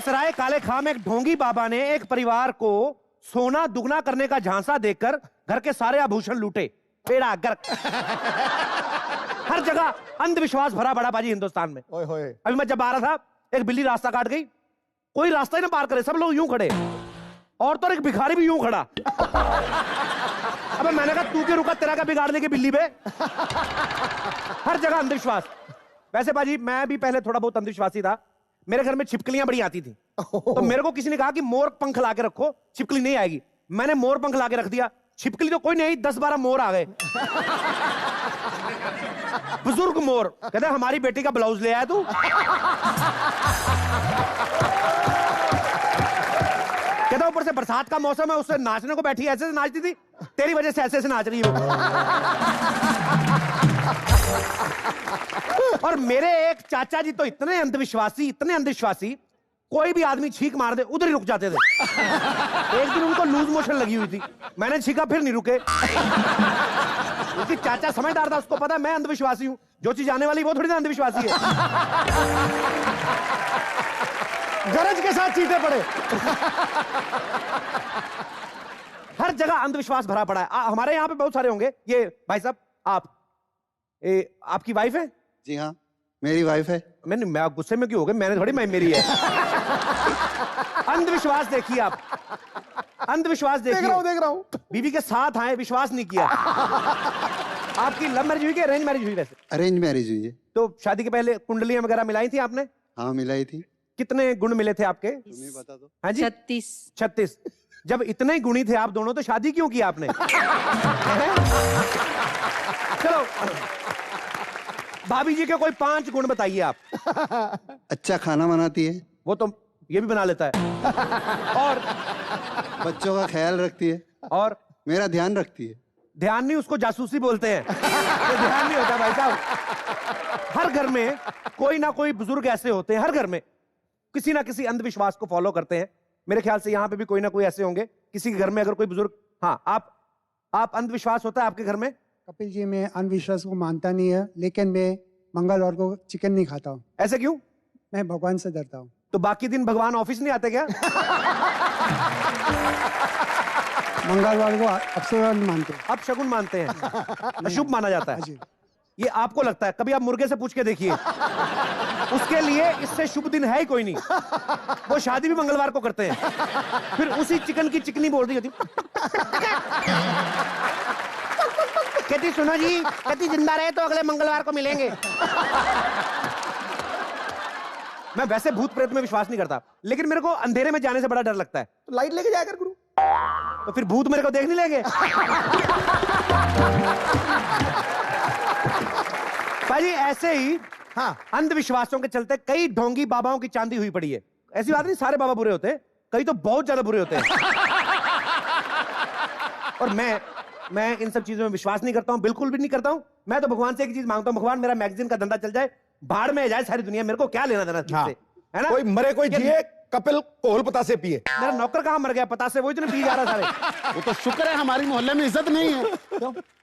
सराय काले खां में एक ढोंगी बाबा ने एक परिवार को सोना दुगना करने का झांसा देकर घर के सारे आभूषण लूटे। पेड़ा गर्क। हर जगह अंधविश्वास भरा पड़ा बाजी हिंदुस्तान में। ओए होए। अभी मैं जब आ रहा था, एक बिल्ली रास्ता काट गई, कोई रास्ता ही ना पार करे, सब लोग यूं खड़े, और तो एक भिखारी भी यूं खड़ा। अबे मैंने कहा तू क्यों रुका, तेरा क्या बिगाड़ लेगी बिल्ली पे। हर जगह अंधविश्वास। वैसे बाजी मैं भी पहले थोड़ा बहुत अंधविश्वासी था। मेरे घर में छिपकलियां बड़ी आती थी, तो मेरे को किसी ने कहा कि मोर पंख ला के रखो, छिपकली नहीं आएगी। मैंने मोर पंख ला के रख दिया, छिपकली तो कोई नहीं आई, 10-12 मोर आ गए। बुजुर्ग मोर कहते हमारी बेटी का ब्लाउज ले आया तू। कहता ऊपर से बरसात का मौसम है, उससे नाचने को बैठी, ऐसे से नाचती थी, तेरी वजह से ऐसे से नाच रही हो। और मेरे एक चाचा जी तो इतने अंधविश्वासी, कोई भी आदमी छींक मार दे उधर ही रुक जाते थे। एक दिन उनको लूज मोशन लगी हुई थी, मैंने छींका फिर नहीं रुके। क्योंकि चाचा समझदार था, उसको पता मैं अंधविश्वासी हूं, जो चीज आने वाली वो थोड़ी ना अंधविश्वासी है। गरज के साथ चीटे पड़े। हर जगह अंधविश्वास भरा पड़ा है। हमारे यहाँ पे बहुत सारे होंगे। ये भाई साहब आपकी वाइफ है? जी हाँ, मेरी वाइफ है। मैं गुस्से में क्यों हो गए? मैंने थोड़ी मेरी है। अंधविश्वास देखिए आप, अंधविश्वास देखिए। देख रहा हूं। बीवी के साथ आए, विश्वास नहीं किया। आपकी लव मैरिज हुई कि अरेंज मैरिज हुई? वैसे अरेंज मैरिज हुई है। तो शादी के पहले कुंडलियां वगैरह मिलाई थी आपने? हाँ मिलाई थी। कितने गुण मिले थे आपके? तुम्हें बता दो। हाँ जी, 36। जब इतने गुणी थे आप दोनों, तो शादी क्यों की आपने? चलो भाभी जी के कोई 5 गुण बताइए आप। अच्छा खाना बनाती है। वो तो ये भी बना लेता है। और बच्चों का ख्याल रखती है। और मेरा ध्यान रखती है। ध्यान नहीं, उसको जासूसी बोलते हैं। तो ध्यान नहीं होता भाई साहब। हर घर में कोई ना कोई बुजुर्ग ऐसे होते हैं, हर घर में किसी ना किसी अंधविश्वास को फॉलो करते हैं। मेरे ख्याल से यहाँ पे भी कोई ना कोई ऐसे होंगे, किसी के घर में अगर कोई बुजुर्ग। हाँ, आप अंधविश्वास होता है आपके घर में? कपिल जी, मैं अंधविश्वास को मानता नहीं है, लेकिन मैं मंगलवार को चिकन नहीं खाता हूँ। ऐसे क्यों? मैं भगवान से डरता हूँ। तो बाकी दिन भगवान ऑफिस नहीं आते क्या? मंगलवार को अपशगुन मानते हैं। अपशगुन मानते हैं, अशुभ माना जाता है। ये आपको लगता है? कभी आप मुर्गे से पूछ के देखिए, उसके लिए इससे शुभ दिन है ही कोई नहीं। वो शादी भी मंगलवार को करते हैं, फिर उसी चिकन की चिकनी बोल रही होती। कहती सुनो जी, कहती जिंदा रहे तो अगले मंगलवार को मिलेंगे। मैं वैसे भूत प्रेत में विश्वास नहीं करता, लेकिन मेरे को अंधेरे में जाने से बड़ा डर लगता है। तो लाइट लेके जाया कर गुरु। तो फिर भूत मेरे को देख नहीं लेंगे। भाई ऐसे ही हाँ, अंधविश्वासों के चलते कई ढोंगी बाबाओं की चांदी हुई पड़ी है। ऐसी बात नहीं सारे बाबा बुरे होते हैं, कई तो बहुत ज्यादा बुरे होते हैं। और मैं इन सब चीजों में विश्वास नहीं करता हूं, बिल्कुल भी नहीं करता हूं। मैं तो भगवान से एक चीज मांगता हूं, भगवान मेरा मैगजीन का धंधा चल जाए, भाड़ में जाए सारी दुनिया, मेरे को क्या लेना देना हाँ। से, है ना? कोई मरे कोई जिए, कपिल कोहल पतासे पिए। मेरा नौकर कहां मर गया? पतासे वो इतने पी जा रहा सारे। वो तो शुक्र है हमारी मोहल्ले में इज्जत नहीं है,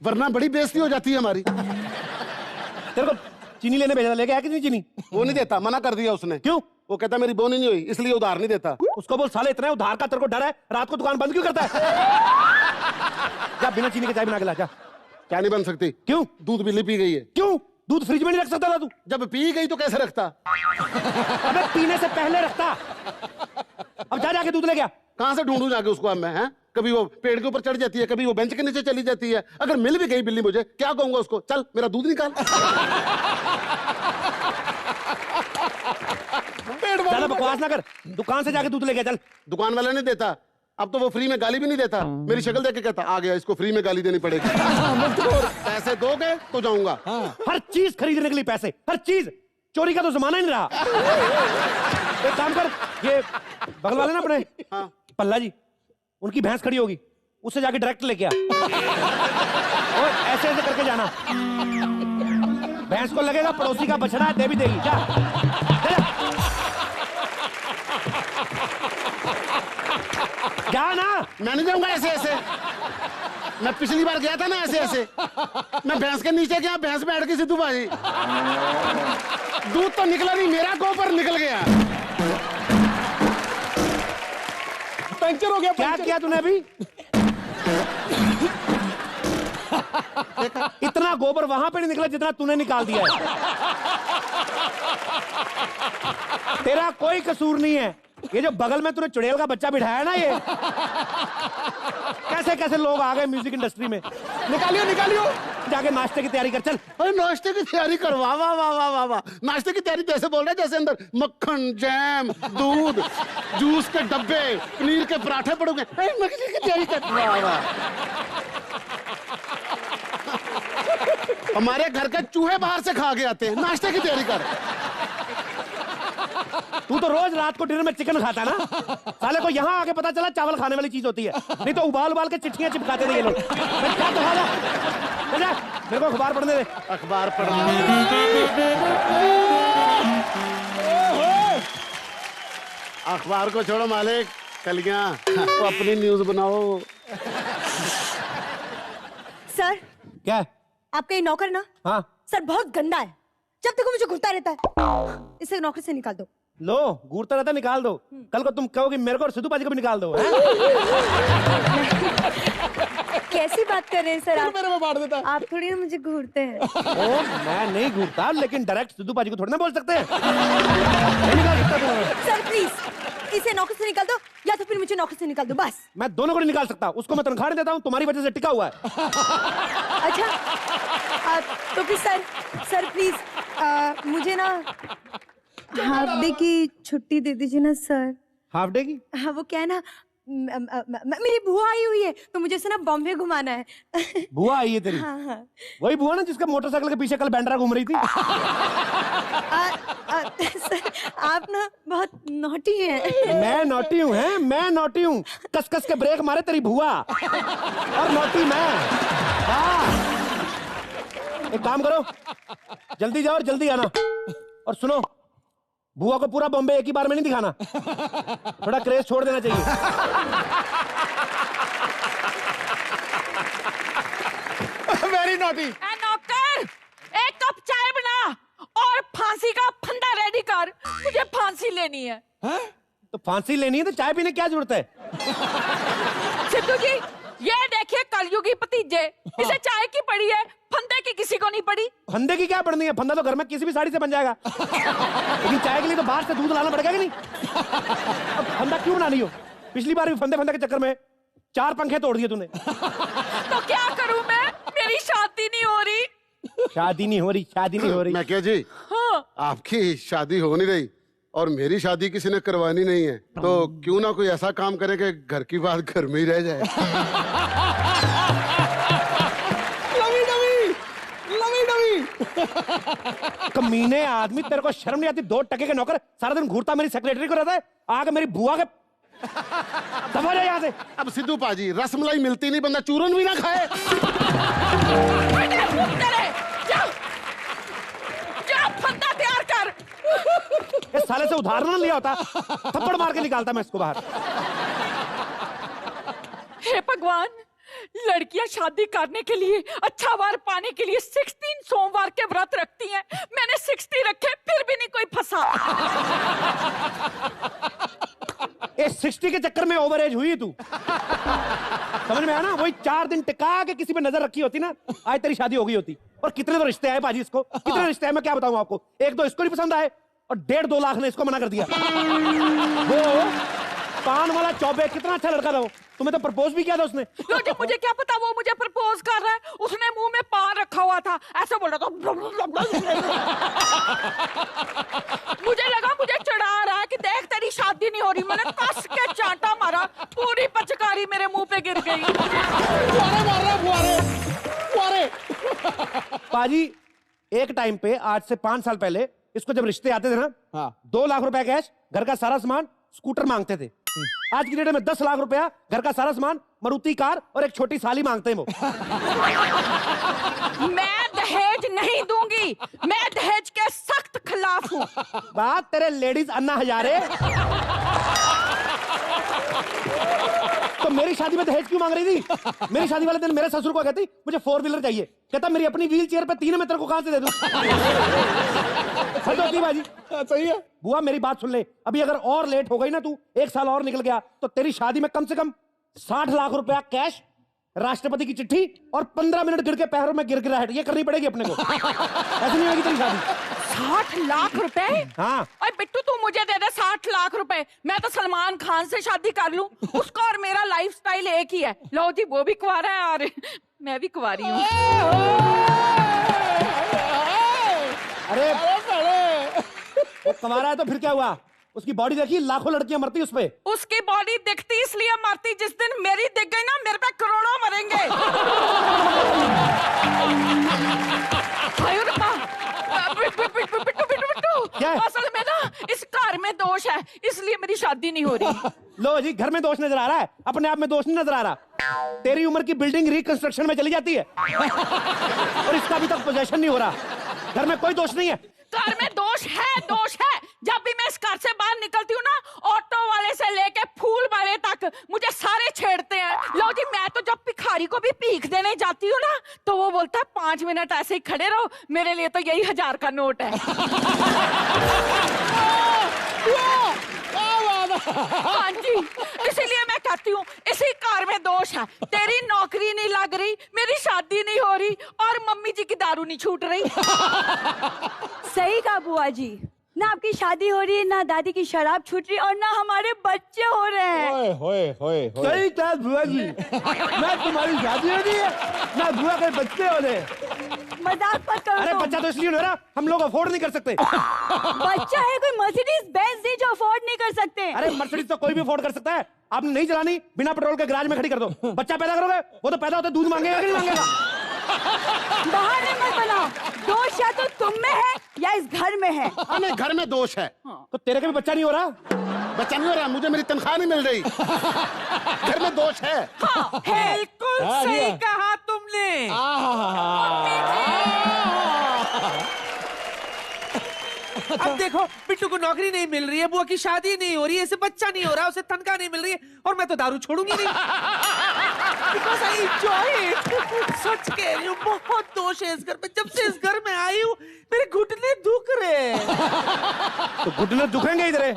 वरना बड़ी बेइज्जती हो जाती है हमारी। तेरे को चीनी लेने भेजा, लेके आया कि नहीं चीनी? वो नहीं देता, मना कर दिया उसने। क्यों? वो कहता मेरी बोनी नहीं हुई इसलिए उधार नहीं देता। उसको बोल साले इतना उधार का तेरे को डर है, रात को दुकान बंद क्यों करता है? जा बिना चीनी के चाय बना के ला जा। क्या नहीं बन सकती? क्यों? दूध बिल्ली पी गई है। क्यों? दूध फ्रिज में नहीं रख सकता था तू? जब पी गई तो कैसे रखता? अबे पीने से पहले रखता। अब जा जाके दूध ले गया। कहां से ढूंढूं जाके उसको अब मैं? हैं कभी वो पेड़ के ऊपर चढ़ जाती है, कभी वो बेंच के नीचे चली जाती है। अगर मिल भी गई बिल्ली मुझे, क्या कहूंगा उसको? चल मेरा दूध निकाल। ज्यादा बकवास ना कर, दुकान से जाके दूध ले गया चल। दुकान वाला नहीं देता, अब तो वो फ्री में गाली भी नहीं देता। मेरी शक्ल देख के कहता आ गया, इसको फ्री में गाली देनी पड़ेगी। पैसे दोगे तो जाऊंगा। हर चीज खरीदने के लिए पैसे, हर चीज। चोरी का तो जमाना ही नहीं रहा। एक काम कर, ये बगल वाले ना अपने पल्ला जी, उनकी भैंस खड़ी होगी, उससे जाके डायरेक्ट लेके आ। और ऐसे ऐसे करके जाना, भैंस को लगेगा पड़ोसी का बछड़ा है, दे भी देगी। क्या जा ना। मैं नहीं जाऊंगा ऐसे ऐसे। मैं पिछली बार गया था ना ऐसे ऐसे, मैं भैंस के नीचे गया, भैंस बैठ गई सिद्धू भाई। दूध तो निकला नहीं, मेरा गोबर निकल गया। पंक्चर हो गया। क्या किया तूने अभी? इतना गोबर वहां पे नहीं निकला जितना तूने निकाल दिया है। तेरा कोई कसूर नहीं है। ये जो बगल में तूने चुड़ैल का बच्चा बिठाया ना, ये कैसे कैसे लोग आ गए म्यूजिक इंडस्ट्री में। निकालियो निकालियो। जाके नाश्ते की तैयारी कर चल। अरे नाश्ते की तैयारी कर। वाह वाह वाह वाह वाह वाह। नाश्ते की तैयारी जैसे बोल रहा है जैसे अंदर मक्खन, जैम, दूध, जूस के डब्बे, पनीर के पराठे पड़ोगे। नाश्ते की तैयारी कर। वाह वाह। हमारे घर के चूहे बाहर से खा के आते हैं, नाश्ते की तैयारी कर। तू तो रोज रात को डिनर में चिकन खाता ना। साले को यहाँ आके पता चला चावल खाने वाली चीज होती है, नहीं तो उबाल उबाल के चिट्ठियां चिपकाते थे ये लोग। क्या तो खाना? मेरे को अखबार पढ़ने दे। अखबार पढ़ना। अखबार को छोड़ो मालिक, कलियां तो अपनी न्यूज बनाओ। सर, क्या? आपका ये नौकर ना, हाँ सर बहुत गंदा है। जब तक वो मुझे घूरता रहता है। इसे नौकर से निकाल दो। लो, घूरता रहता निकाल दो। कल को तुम कहोगे मेरे को और सिद्धू पाजी को भी निकाल दो। कैसी बात कर रहे हैं सर आप? मेरे में बांट देता है। आप थोड़ी ना मुझे घूरते हैं। ओ, मैं नहीं घूरता, लेकिन डायरेक्ट सिद्धू पाजी को थोड़ी ना बोल सकते हैं। नहीं निकाल सकता तुम। सर प्लीज इसे नौकर से निकाल दो, या तो फिर मुझे नौकर से निकाल दो बस। मैं दोनों को नहीं निकाल सकता। उसको मैं तनख्वाह नहीं देता हूँ, तुम्हारी वजह से टिका हुआ है। अच्छा, तो फिर सर प्लीज मुझे ना हाफ डे की छुट्टी दे दीजिए ना सर। हाफ डे की? हाँ, वो क्या है ना, मेरी बुआ आई हुई है तो मुझे उसे ना बॉम्बे घुमाना है। बुआ आई है तेरी? हाँ हाँ। वही बुआ ना जिसका मोटरसाइकिल के पीछे कल बैंड्रा घूम रही थी। सर आप ना बहुत नॉटी हैं। मैं नॉटी हूँ? हैं, मैं नॉटी हूँ? कस कस के ब्रेक मारे तेरी बुआ और नॉटी मैं। हाँ, एक काम करो, जल्दी जाओ और जल्दी आना। और सुनो, बुआ को पूरा बॉम्बे एक ही बार में नहीं दिखाना, थोड़ा क्रेज छोड़ देना चाहिए। Very naughty. नौकर, एक कप चाय बना और फांसी का फंदा रेडी कर। मुझे फांसी लेनी है। तो फांसी लेनी है तो चाय पीने की क्या जरूरत है? सिद्धू जी, ये देखिए कलयुगी भतीजे, इसे चाय की पड़ी है, फंदे की किसी को नहीं पड़ी। फंदे की क्या पड़नी है? फंदा तो घर में किसी भी साड़ी से बन जाएगा। लेकिन चाय के लिए तो बाहर से दूध लाना पड़ेगा कि नहीं? अब फंदा क्यों बना रही हो? पिछली बार भी फंदे के चक्कर में 4 पंखे तोड़ दिए तूने। तो क्या करूं मैं? मेरी शादी नहीं हो रही। शादी नहीं हो रही, शादी नहीं हो रही। मैं क्या जी? हाँ। आपकी शादी हो नहीं रही और मेरी शादी किसी ने करवानी नहीं है, तो क्यों ना कोई ऐसा काम करे कि घर की बात घर में ही रह जाए। कमीने आदमी, तेरे को शर्म नहीं आती? 2 टके के नौकर सारा दिन घूरता मेरी सेक्रेटरी को रहता है, आगे मेरी बुआ के दबा जाए यहाँ से। अब सिद्धू पाजी, रसमलाई मिलती नहीं, बंदा चूरन भी ना खाए। क्या फंदा तैयार कर। इस साले से उधार ना लिया होता, थप्पड़ मार के निकालता मैं इसको बाहर। हे भगवान, लड़कियां शादी करने के लिए, अच्छा वार पाने के लिए 16 सोमवार के व्रत रखती हैं। मैंने 60 रखे, फिर भी नहीं कोई फंसा। ये 60 के चक्कर में ओवर एज हुई तू, समझ में आया ना? वही 4 दिन टिका के किसी पे नजर रखी होती ना, आज तेरी शादी हो गई होती। और कितने तो रिश्ते आए पाजी इसको, कितने रिश्ते आए मैं क्या बताऊं आपको। एक तो इसको नहीं पसंद आए और 1.5-2 लाख ने इसको मना कर दिया। वो पान वाला चौबे कितना अच्छा लड़का था वो, तुम्हें तो प्रपोज भी किया था उसने। लोटे, मुझे क्या पता वो मुझे प्रपोज कर रहा है। उसने मुंह में पान रखा हुआ था, ऐसे बोल रहा था। मुझे लगा मुझे चढ़ा रहा है कि देख तेरी शादी नहीं हो रही। मैंने कस के चांटा मारा, पूरी पचकारी मेरे मुंह पे गिर गई। पाजी, एक टाइम पे आज से 5 साल पहले इसको जब रिश्ते आते थे ना, हाँ। 2 लाख रुपए कैश, घर का सारा सामान, स्कूटर मांगते थे। आज की डेट में 10 लाख रुपया, घर का सारा सामान, मारुति कार और एक छोटी साली मांगते हैं वो। मैं दहेज नहीं दूंगी, मैं दहेज के सख्त खिलाफ हूँ। बात तेरे लेडीज अन्ना हजारे। तो मेरी शादी में दहेज क्यों मांग रही थी? मेरी शादी वाले दिन मेरे ससुर को कहती मुझे 4 व्हीलर चाहिए, कहता मेरी अपनी व्हील चेयर पे 3 है, मैं तेरे को कहां से दे दूं? की बाजी। सही है। बुआ मेरी बात सुन ले, अभी अगर और लेट हो गई ना तू, 1 साल और निकल गया, तो तेरी शादी में कम से कम 60 लाख रुपया कैश, राष्ट्रपति की चिट्ठी और 15 मिनट गिर के पैरों में गिरगिराहट ये करनी पड़ेगी अपने को। ऐसे नहीं होगी तेरी शादी। 60 लाख रुपए? हाँ। अरे बिट्टू तू मुझे दे दे 60 लाख रुपए, मैं तो सलमान खान से शादी कर लूं। उसका और मेरा लाइफस्टाइल एक ही है। लो जी, वो भी कुंवारा है और मैं भी कुंवारी हूँ। अरे वो कुंवारा है तो फिर क्या हुआ? उसकी बॉडी देखी, लाखों लड़कियां मरती उस पे। उसकी बॉडी दिखती इसलिए मरती, जिस दिन मेरी दिख गई ना, मेरे पे करोड़ों मरेंगे। क्या है? असल में ना इस घर में दोष है, इसलिए मेरी शादी नहीं हो रही। लो जी, घर में दोष नजर आ रहा है, अपने आप में दोष नहीं नजर आ रहा। तेरी उम्र की बिल्डिंग रिकंस्ट्रक्शन में चली जाती है और इसका अभी तक पोजेशन नहीं हो रहा। घर में कोई दोष नहीं है। घर में दोष है, दोष है। जब भी मैं इस घर से बाहर निकलती हूँ ना, ऑटो वाले से लेके फूल वाले तक मुझे सारे छेड़ते हैं। लो जी, मैं तो जब भिखारी को भी भीख देने जाती हूँ ना, तो वो बोलता है 5 मिनट ऐसे ही खड़े रहो, मेरे लिए तो यही 1000 का नोट है। हाँ जी, इसीलिए मैं कहती हूँ इसी कार में दोष है। तेरी नौकरी नहीं लग रही, मेरी शादी नहीं हो रही और मम्मी जी की दारू नहीं छूट रही। सही कहा बुआ जी, ना आपकी शादी हो रही है, ना दादी की शराब छूट रही और ना हमारे बच्चे हो रहे हैं। ओए होए होए होए। सही कहा बुआ जी, ना तुम्हारी शादी हो रही है, ना बुआ के बच्चे हो रहे। मजाक मत करो। अरे बच्चा तो इसलिए नहीं हो रहा, हम लोग अफोर्ड नहीं कर सकते। बच्चा है कोई मर्सिडीज बेंज नहीं जो अफोर्ड नहीं कर सकते। अरे मर्सिडीज तो कोई भी अफोर्ड कर सकता है। आपने नहीं चलानी, बिना पेट्रोल के गैराज में खड़ी कर दो। बच्चा पैदा करोगे, वो तो पैदा होते दूध मांगेगा कि नहीं मांगेगा? बहाने मत बनाओ, दोष या तो तुम में है या इस घर में है। नहीं, घर में दोष है। तो तेरे का भी बच्चा नहीं हो रहा? बच्चा नहीं हो रहा, मुझे मेरी तनख्वाह नहीं मिल रही। घर में दोष है। हाँ, बिल्कुल सही कहा तुमने। अब देखो, बिट्टू को नौकरी नहीं मिल रही है, बुआ की शादी नहीं हो रही है, इसे बच्चा नहीं हो रहा, उसे तनख्वाह नहीं मिल रही है और मैं तो दारू छोड़ूंगी नहीं। Because I enjoy it। सच कह रही हूँ, बहुत दोष है इस घर में। जब से इस घर में आई हूँ, मेरे घुटने दुख रहे। तो घुटने दुखेंगे इधर।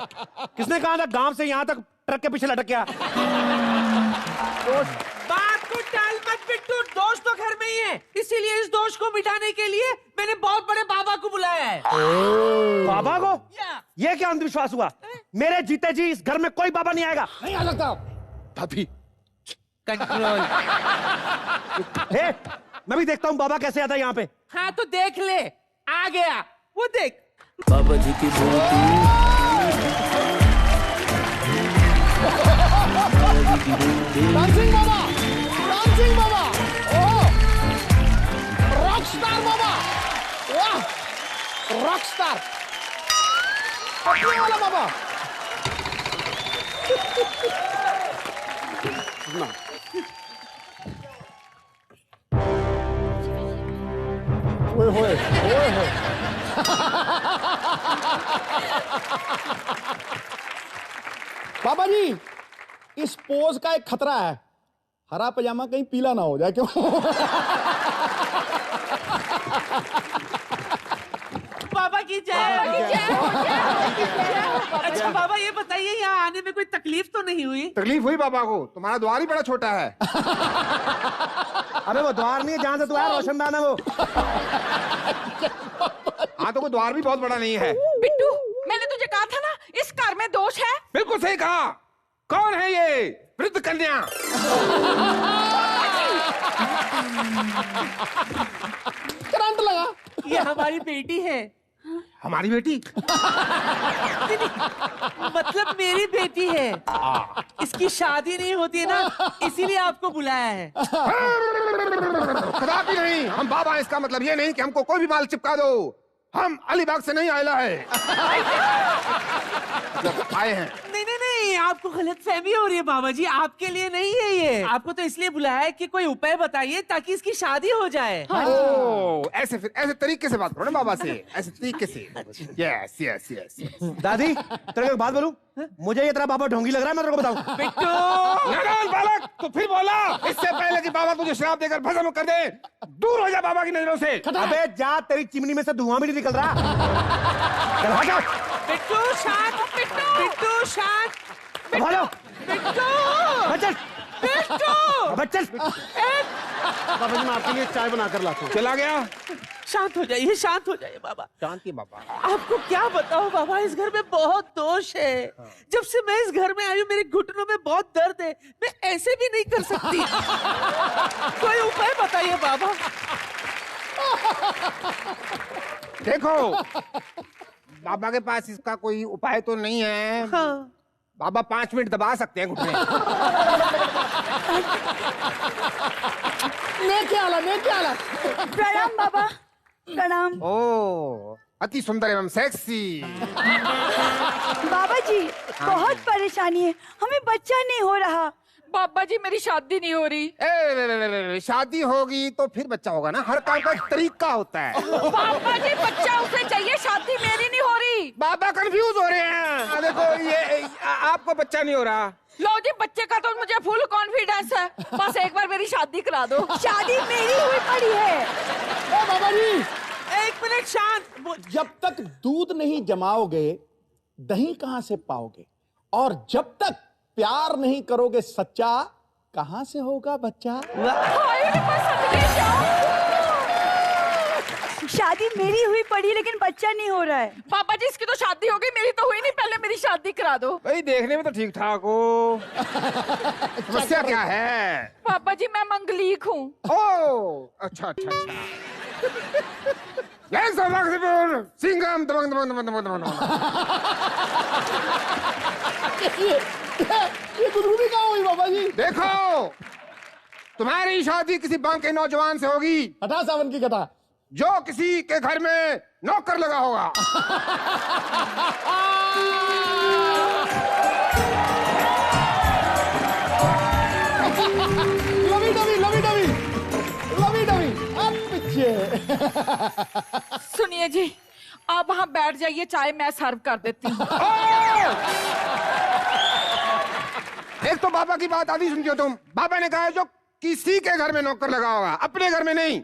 किसने कहा था गांव से यहाँ तक ट्रक के पीछे लटक गया? बात को टाल मत बिट्टू, दोष तो घर में ही है। इसीलिए इस दोष को मिटाने के लिए मैंने बहुत बड़े बाबा को बुलाया है। बाबा को? ये क्या अंधविश्वास हुआ? मेरे जीते जी इस घर में कोई बाबा नहीं आएगा। नहीं आ सकता। भाभी, कंट्रोल। मैं भी देखता हूँ बाबा कैसे आता है यहाँ पे। हाँ तो देख ले, आ गया वो, देख। बाबा जी की डांसिंग बाबा, डांसिंग बाबा, ओह, रॉकस्टार बाबा, वाह, रॉकस्टार, अपने वाला बाबा। ओए होए, ओए होए। बाबा जी, इस पोज का एक खतरा है, हरा पजामा कहीं पीला ना हो जाए। क्यों? बाबा की जय। अच्छा बाबा, ये बताइए यहाँ आने में कोई तकलीफ तो नहीं हुई? तकलीफ हुई बाबा को, तुम्हारा द्वार ही बड़ा छोटा है। अबे वो द्वार नहीं है जहां से तू आया, रोशनदान है वो। हाँ तो वो द्वार भी बहुत बड़ा नहीं है। बिट्टू, मैंने तुझे कहा था ना इस घर में दोष है। बिल्कुल सही कहा। कौन है ये वृद्ध कन्या? करंट लगा। ये हमारी बेटी है। हमारी बेटी? मतलब मेरी बेटी है। इसकी शादी नहीं होती है ना, इसीलिए आपको बुलाया है। कदापि नहीं, हम बाबा हैं, इसका मतलब ये नहीं कि हमको कोई भी माल चिपका दो। हम अलीबाग से नहीं आयला है। आए हैं। नहीं नहीं नहीं, आपको गलतफहमी हो रही है बाबा जी, आपके लिए नहीं है ये। आपको तो इसलिए बुलाया है कि कोई उपाय बताइए ताकि इसकी शादी हो जाए। ओह, ऐसे तरीके से बात करो ना बाबा से, ऐसे तरीके से। Yes yes yes. दादी, तेरे को एक बात बोलूं? मुझे ये तेरा बाबा ढोंगी लग रहा है, मैं तेरे को बताऊं। बिट्टू बालक, तो फिर बोला इससे पहले कि बाबा तुझे श्राप देकर भस्म कर दे। दूर हो जा बाबा की नजरों से। अबे जा, तेरी चिमनी में से धुआं भी नहीं निकल रहा। चल भागा। बिट्टू शांत, बिट्टू शांत, भागो। बिट्टू, चल बिट्टू। चल। बाबा जी मैं आपके लिए चाय बनाकर लाता हूँ। चला गया। शांत हो जाइए, शांत हो जाइए बाबा। शांति बाबा। आपको क्या बताऊं बाबा, इस घर में बहुत दोष है। जब से मैं इस घर में आई हूँ मेरे घुटनों में बहुत दर्द है, मैं ऐसे भी नहीं कर सकती। कोई उपाय बताइए बाबा। देखो बाबा के पास इसका कोई उपाय तो नहीं है। हाँ। बाबा 5 मिनट दबा सकते हैं घुटने। लेके आला। प्रणाम बाबा, प्रणाम। ओ अति सुंदर एवं सेक्सी। बाबा जी बहुत परेशानी है, हमें बच्चा नहीं हो रहा। बाबा जी मेरी शादी नहीं हो रही। शादी होगी तो फिर बच्चा होगा ना, हर काम का एक तरीका होता है। बाबा जी बच्चा उसे चाहिए, शादी मेरी नहीं हो रही। बाबा कंफ्यूज हो रहे हैं। देखो ये आपको बच्चा नहीं हो रहा। लो जी बच्चे का तो मुझे फुल कॉन्फिडेंस है, बस एक बार मेरी शादी करा दो। शादी मेरी हुई पड़ी है। ओ बाबा जी 1 मिनट शांत। जब तक दूध नहीं जमाओगे दही कहां से पाओगे, और जब तक प्यार नहीं करोगे सच्चा कहां से होगा बच्चा। शादी मेरी हुई पड़ी लेकिन बच्चा नहीं हो रहा है। पापा जी इसकी तो शादी हो गई, मेरी तो हुई नहीं, पहले मेरी शादी करा दो। भाई देखने में तो ठीक ठाक हो। समस्या क्या है। पापा जी मैं मंगलीक हूँ। ओ अच्छा। सिंगम दबंग दबंग दबंग दबंग। ये गुदगुदी कहाँ हुई बाबा जी। देखो तुम्हारी शादी किसी बांके के नौजवान से होगी। हटा सावन की कथा। जो किसी के घर में नौकर लगा होगा। लवी डवी अब पीछे। सुनिए जी आप वहाँ बैठ जाइए, चाय मैं सर्व कर देती हूँ। एक तो बाबा की बात आधी सुनती हो तुम। बाबा ने कहा है जो किसी के घर में नौकर लगा होगा, अपने घर में नहीं।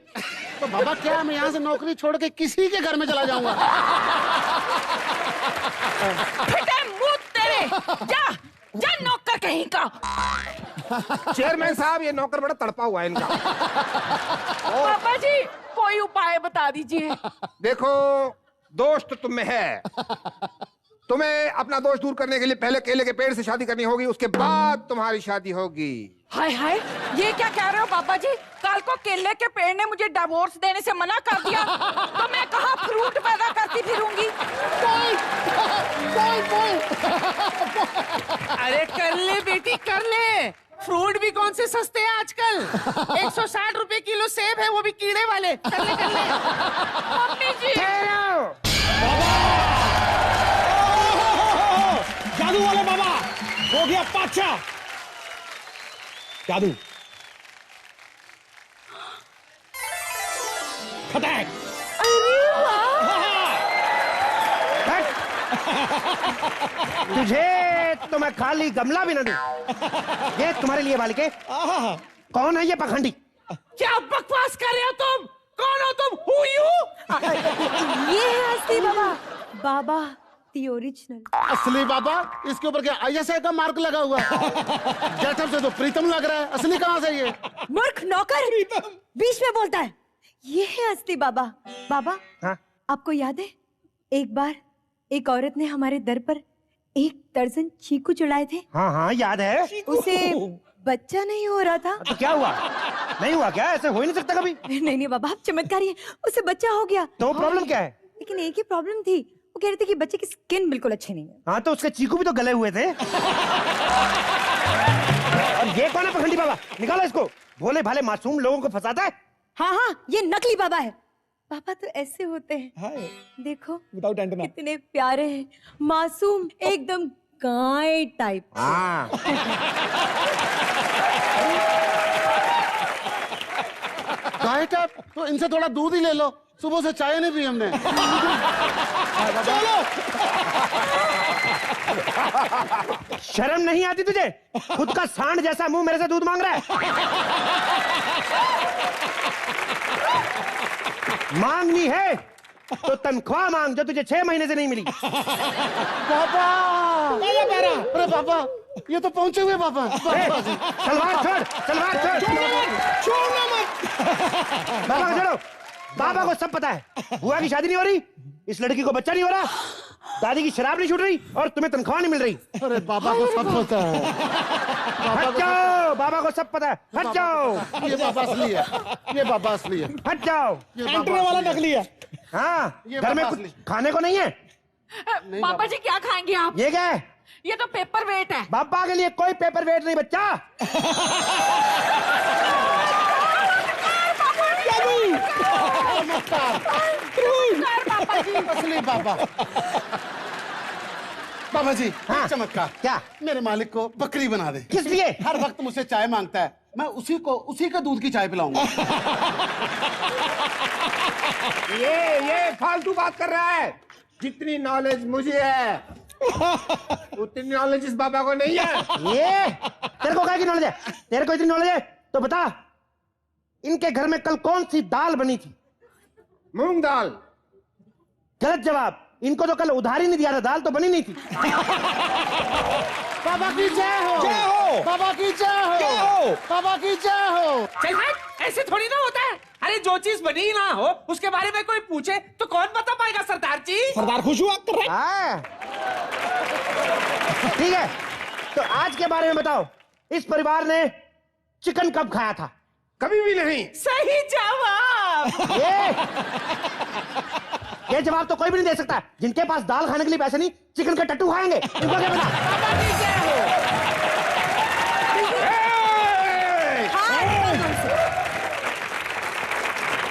तो बाबा क्या मैं यहाँ से नौकरी छोड़ के किसी के घर में चला जाऊंगा। फिटे मुंह तेरे, जा नौकर कहीं का। चेयरमैन साहब ये नौकर बड़ा तड़पा हुआ है इनका। पापा जी कोई उपाय बता दीजिए। देखो दोष तो तुम में है, तुम्हें अपना दोष दूर करने के लिए पहले केले के पेड़ से शादी करनी होगी, उसके बाद तुम्हारी शादी होगी। हाय हाय ये क्या कह रहे हो पापा जी, कल को केले के पेड़ ने मुझे डिवोर्स देने से मना कर दिया तो मैं कहाँ फ्रूट पैदा करती फिरूंगी। अरे कर ले बेटी कर ले, फ्रूट भी कौन से सस्ते हैं आजकल। 160 रुपए किलो सेब है, वो भी कीड़े वाले। कर ले कर ले। मम्मी जी जादू वाले बाबा हो गया पाचा। जादू खटैक। तुझे तो मैं खाली गमला भी ना दूं। ये तुम्हारे लिए बालिके। कौन है ये पखंडी। क्या बकवास कर रहे हो तुम, कौन हो तुम। Who you. ये है असली बाबा, बाबा दी ओरिजिनल। असली बाबा इसके ऊपर क्या ISI का मार्क लगा हुआ है। गेटअप से तो प्रीतम लग रहा है, असली कहाँ से ये। मूर्ख नौकर बीच में बोलता है। ये है असली बाबा। बाबा हाँ? आपको याद है एक बार एक औरत ने हमारे दर पर 1 दर्जन चीकू चढ़ाए थे। हाँ याद है। उसे बच्चा नहीं हो रहा था। तो क्या हुआ, नहीं हुआ क्या, ऐसे हो ही नहीं सकता कभी। नहीं बाबा आप चमत्कारी हैं, उसे बच्चा हो गया। तो प्रॉब्लम क्या है। लेकिन एक ही प्रॉब्लम थी, वो कह रहे थे कि बच्चे की स्किन बिल्कुल अच्छी नहीं है। हाँ तो उसके चीकू भी तो गले हुए थे। और ये कौन है पखंडी बाबा, निकालो इसको। भोले भाले मासूम लोगों को फंसाता है। हाँ ये नकली बाबा है। पापा तो ऐसे होते हैं, देखो कितने प्यारे हैं, मासूम एकदम गाय टाइप। हाँ गाय टाइप तो इनसे थोड़ा दूध ही ले लो, सुबह से चाय नहीं पी हमने। शर्म नहीं आती तुझे, खुद का सांड जैसा मुंह मेरे से दूध मांग रहा है। मांगनी है तो तनख्वाह मांग जो तुझे 6 महीने से नहीं मिली। पापा अरे पापा ये तो पहुंचे हुए पापा। सलवार छोड़, सलवार छोड़, छोड़ना मत। बाबा को छोड़ो। बाबा को सब पता है, बुआ की शादी नहीं हो रही, इस लड़की को बच्चा नहीं हो रहा, दादी की शराब नहीं छूट रही और तुम्हें तनख्वाह नहीं मिल रही। अरे बाबा को सब पता है। हट जाओ, बाबा को सब पता है, हट जाओ। ये बाबा असली है, ये बाबा असली है। हट जाओ। एंट्री वाला नकली है। हाँ, ये घर में बाबा कुछ खाने को नहीं है। पापा जी क्या खाएंगे आप? ये क्या है? ये तो पेपर वेट है। बाबा के लिए कोई पेपर वेट नहीं बच्चा। पापा जी असली बाबा। बाबा जी हाँ। एक चमत्कार। क्या? मेरे मालिक को बकरी बना दे। किस लिए? हर वक्त मुझसे चाय मांगता है, मैं उसी का दूध की चाय पिलाऊंगा। ये फालतू बात कर रहा है। जितनी नॉलेज मुझे है उतनी नॉलेज इस बाबा को नहीं है। ये तेरे को क्या की नॉलेज है? तेरे को इतनी नॉलेज है तो बता, इनके घर में कल कौन सी दाल बनी थी? मूंग दाल। गलत जवाब। इनको तो कल उधार ही नहीं दिया था, दाल तो बनी नहीं थी। बाबा की जय हो। जय हो। बाबा की जय हो। जय हो। बाबा की जय हो। चल हट, ऐसे थोड़ी ना होता है। अरे जो चीज बनी ही ना हो उसके बारे में कोई पूछे तो कौन बता पाएगा सरदार जी? सरदार खुश हुआ कर रहे। हाँ। ठीक है, तो आज के बारे में बताओ, इस परिवार ने चिकन कब खाया था? कभी भी नहीं। सही जवाब। ये जवाब तो कोई भी नहीं दे सकता। जिनके पास दाल खाने के लिए पैसे नहीं, चिकन का टट्टू खाएंगे। इनको क्या पता?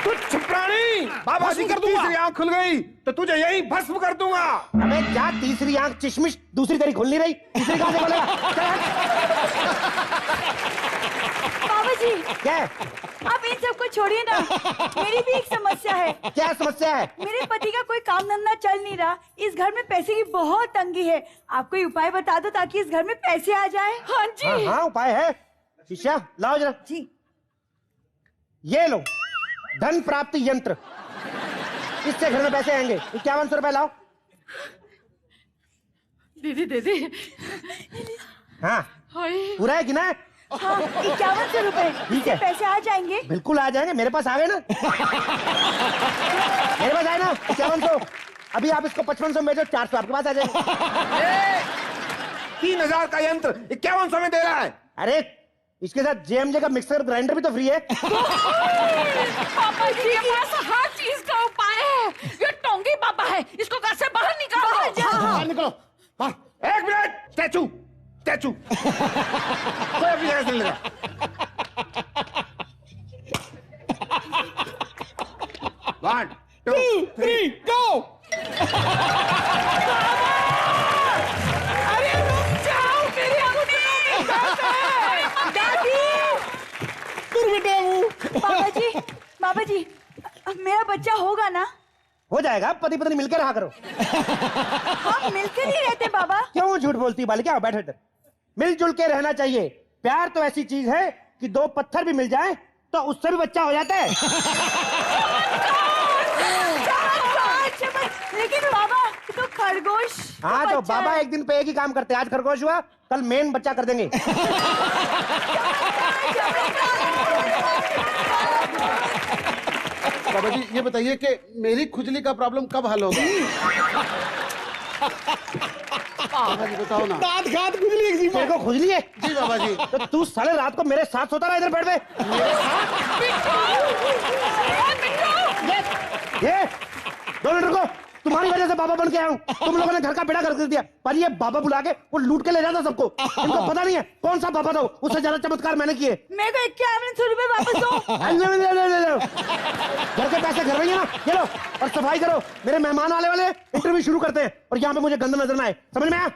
तुच्छ प्राणी, बाबा जी कर दूंगा। तीसरी आंख खुल गई तो तुझे यही भस्म कर दूंगा। अबे जा, तीसरी आंख चिशमिश दूसरी तेरी खुल नहीं रही, तीसरी कहां से खुलेगा? बाबा जी क्या है? आप इन सबको छोड़िए ना, मेरी भी एक समस्या है। क्या समस्या है? मेरे पति का कोई काम धंधा चल नहीं रहा, इस घर में पैसे की बहुत तंगी है। आप कोई उपाय बता दो ताकि इस घर में पैसे आ जाए। हाँ जी। हाँ, उपाय है। शिष्या लाओ जरा। जी। ये लो, धन प्राप्ति यंत्र, इससे घर में पैसे आएंगे। 5100 रुपए लाओ। दीदी हाँ, हाय। पूरा है कि ना? हाँ, 5100 रुपए। ठीक है। पैसे आ जाएंगे। बिल्कुल आ जाएंगे, मेरे पास आ गए ना। मेरे पास आए ना 5100। अभी आप इसको 5500 में भेजो, 400 आपके पास आ जाएंगे। 3000 का यंत्र 5100 में दे रहा है। अरे इसके साथ जेएमजे का मिक्सर ग्राइंडर भी तो फ्री है। पापा जी के पास हर चीज का उपाय है। ये टोंगी बाबा है, इसको घर से बाहर निकालो। बाहर निकलो बाहर। 1 मिनट। स्टैचू स्टैचू कोई अपनी जगह से नहीं लगा। One, 2, 3, go। अरे रुक जाओ, मेरी अंगुली। दादी। बाबा जी मेरा बच्चा होगा ना? हो जाएगा, पति पत्नी मिलकर रहा करो। हम मिलकर ही रहते बाबा। क्यों झूठ बोलती बालिका? बैठो इधर। मिलजुल के रहना चाहिए। प्यार तो ऐसी चीज है कि 2 पत्थर भी मिल जाए तो उससे भी बच्चा हो जाता है। लेकिन बाबा तो खरगोश। हाँ, तो बाबा एक दिन पे एक ही काम करते हैं। आज खरगोश हुआ, कल मेन बच्चा कर देंगे। बाबा जी ये बताइए कि मेरी खुजली का प्रॉब्लम कब हल होगा? बाबा जी बताओ ना। दांत खात खुजली एक तेरे को खुजली है? जी बाबा जी। तो तू साले रात को मेरे साथ सोता रहा इधर बेड पे। ये 2 मिनट रुको। तुम्हारी वजह से बाबा बन के आया हूँ। तुम लोगों ने घर का बेड़ा गर्क कर दिया, पर ये बाबा बुला के वो लूट के ले जाता सबको। इनको पता नहीं है कौन सा बाबा था, उससे ज्यादा चमत्कार मैंने किए। मेरे को 5100 रुपए वापस दो। घर के पैसे घर में ही है ना, ये लो और सफाई करो। मेरे मेहमान आने वाले, इंटरव्यू शुरू करते हैं और यहाँ पे मुझे गंद नजर ना आए। समझ में आया?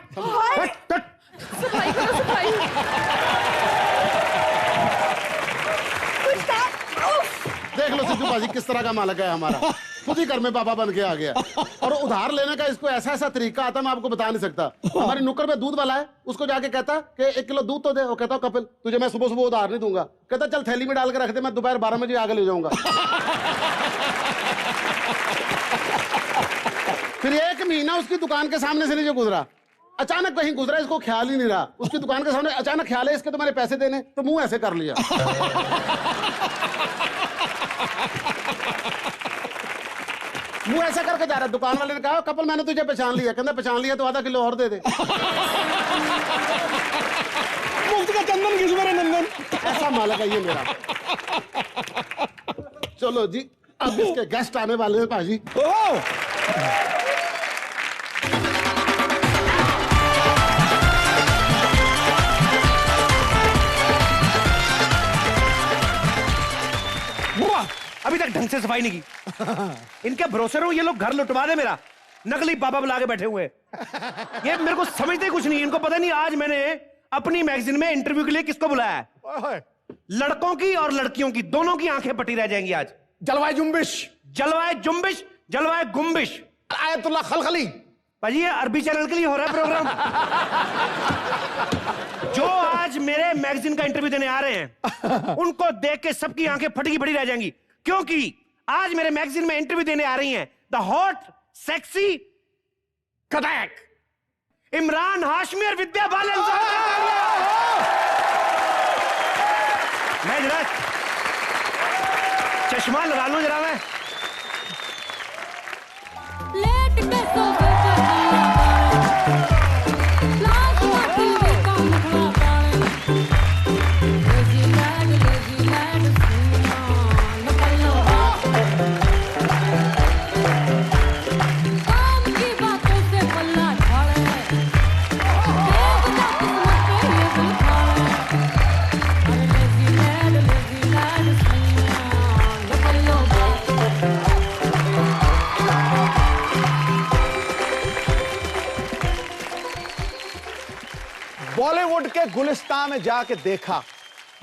सफाई करो, सफाई। देख लो सिद्धू बाजी किस तरह का मालिक है हमारा। खुद ही घर में बाबा बन के आ गया और उधार लेने का इसको ऐसा ऐसा तरीका आता मैं आपको बता नहीं सकता। हमारी नुक्कड़ पे दूध वाला है, उसको जाके कहता कि 1 किलो दूध तो दे। वो कहता कपिल तुझे मैं सुबह सुबह उधार नहीं दूंगा। कहता चल थैली में डाल के रख दे, मैं दोपहर 12 बजे आगे ले जाऊंगा। फिर 1 महीना उसकी दुकान के सामने से नहीं जो गुजरा, अचानक कहीं गुजरा, इसको ख्याल ही नहीं रहा, उसकी दुकान के सामने अचानक ख्याल है इसके तो मैंने पैसे देने, तो मुंह ऐसे कर लिया। मुंह ऐसा करके जा रहा, दुकान वाले ने कहा कपल मैंने तुझे पहचान लिया, कहता पहचान लिया तो आधा किलो और दे दे। मुफ्त का चंदन किस मेरे नंदन, ऐसा मालक है ये मेरा। चलो जी, अब इसके गेस्ट आने वाले हैं पाजी। अभी तक ढंग से सफाई नहीं की। इनके भरोसे रहो, ये लोग घर लुटवा दे मेरा, नकली बाबा बुला के बैठे हुए। ये मेरे को समझते कुछ नहीं, इनको पता नहीं आज मैंने अपनी मैगजीन में इंटरव्यू के लिए किसको बुलाया है। लड़कों की और लड़कियों की दोनों की आंखें पटी रह जाएंगी आज। जलवाए जुम्बिश, जलवाए जुम्बिश, जलवाए गुम्बिश, आयतुल्लाह खलखली। भाजी ये अरबी चैनल के लिए हो रहा है प्रोग्राम। जो आज मेरे मैगजीन का इंटरव्यू देने आ रहे हैं, उनको देख के सबकी आंखें फटी पड़ी रह जाएंगी, क्योंकि आज मेरे मैगजीन में इंटरव्यू देने आ रही हैं द हॉट सेक्सी कदैक इमरान हाशमी और विद्या बालन। मैं जरा चश्मा लगा लूं जरा मैं। बॉलीवुड के गुलिस्तान में जाके देखा,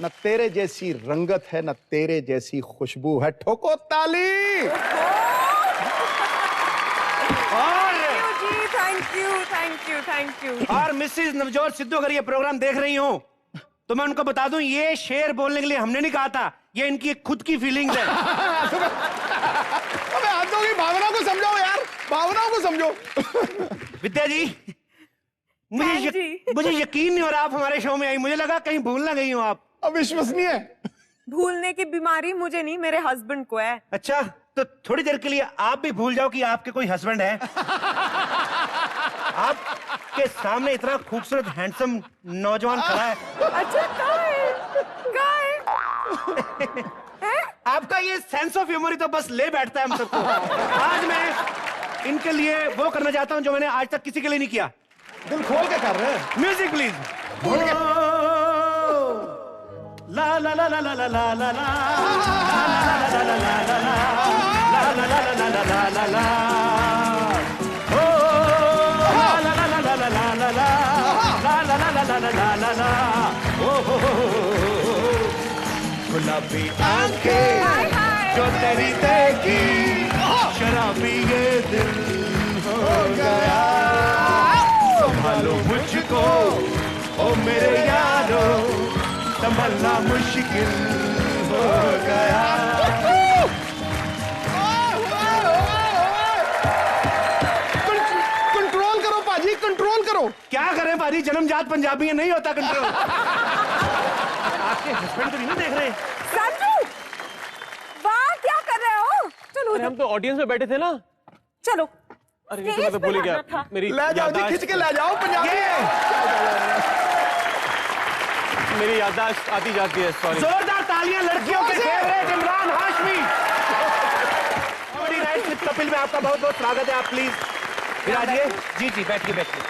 न तेरे जैसी रंगत है न तेरे जैसी खुशबू है, ठोको ताली। Thank you. और मिसेस नवजोत सिद्धू अगर ये प्रोग्राम देख रही हो तो मैं उनको बता दूं, ये शेर बोलने के लिए हमने नहीं कहा था, ये इनकी एक खुद की फीलिंग्स है। अबे हाथों की भावना को समझो यार, भावनाओं को समझो। विद्या जी, मुझे यकीन नहीं हो रहा आप हमारे शो में आई, मुझे लगा कहीं भूल ना गई हो आप। अविश्वसनीय है। भूलने की बीमारी मुझे नहीं, मेरे हस्बैंड को है। अच्छा, तो थोड़ी देर के लिए आप भी भूल जाओ कि आपके कोई हस्बैंड है। आपके सामने इतना खूबसूरत हैंडसम नौजवान खड़ा है। अच्छा, कहाँ है? आपका ये सेंस ऑफ ह्यूमर ही तो बस ले बैठता है हम सबको। आज मैं इनके लिए वो करना चाहता हूं जो मैंने आज तक किसी के लिए नहीं किया। दिल खोल के कर रहे हैं। Music please. ला ला ला ला ला ला ला ला ला गुलाबी आंखें जो तेरी देखी, शराबी ये दिल हो गया। संभालो मुझको ओ मेरे यारो, संभलना मुश्किल हो गया। कंट्रोल करो पाजी, कंट्रोल करो। क्या करें पाजी, जन्मजात पंजाबी है, नहीं होता कंट्रोल। आपके हस्बैंड तो नहीं ना देख रहे? संजू, वाह क्या कर रहे हो? चलो हम तो ऑडियंस में बैठे थे ना। चलो। अरे ये तो मैं तो भूल ही गया। मेरी ले जाओ जी, खींच के ले जाओ पंजाबी। मेरी याददाश्त आती जाती है। सॉरी। जोरदार तालियां लड़कियों के फेवरेट इमरान हाशमी। कपिल में आपका बहुत बहुत स्वागत है। आप प्लीज विराजिए। जी जी, बैठिए बैठिए।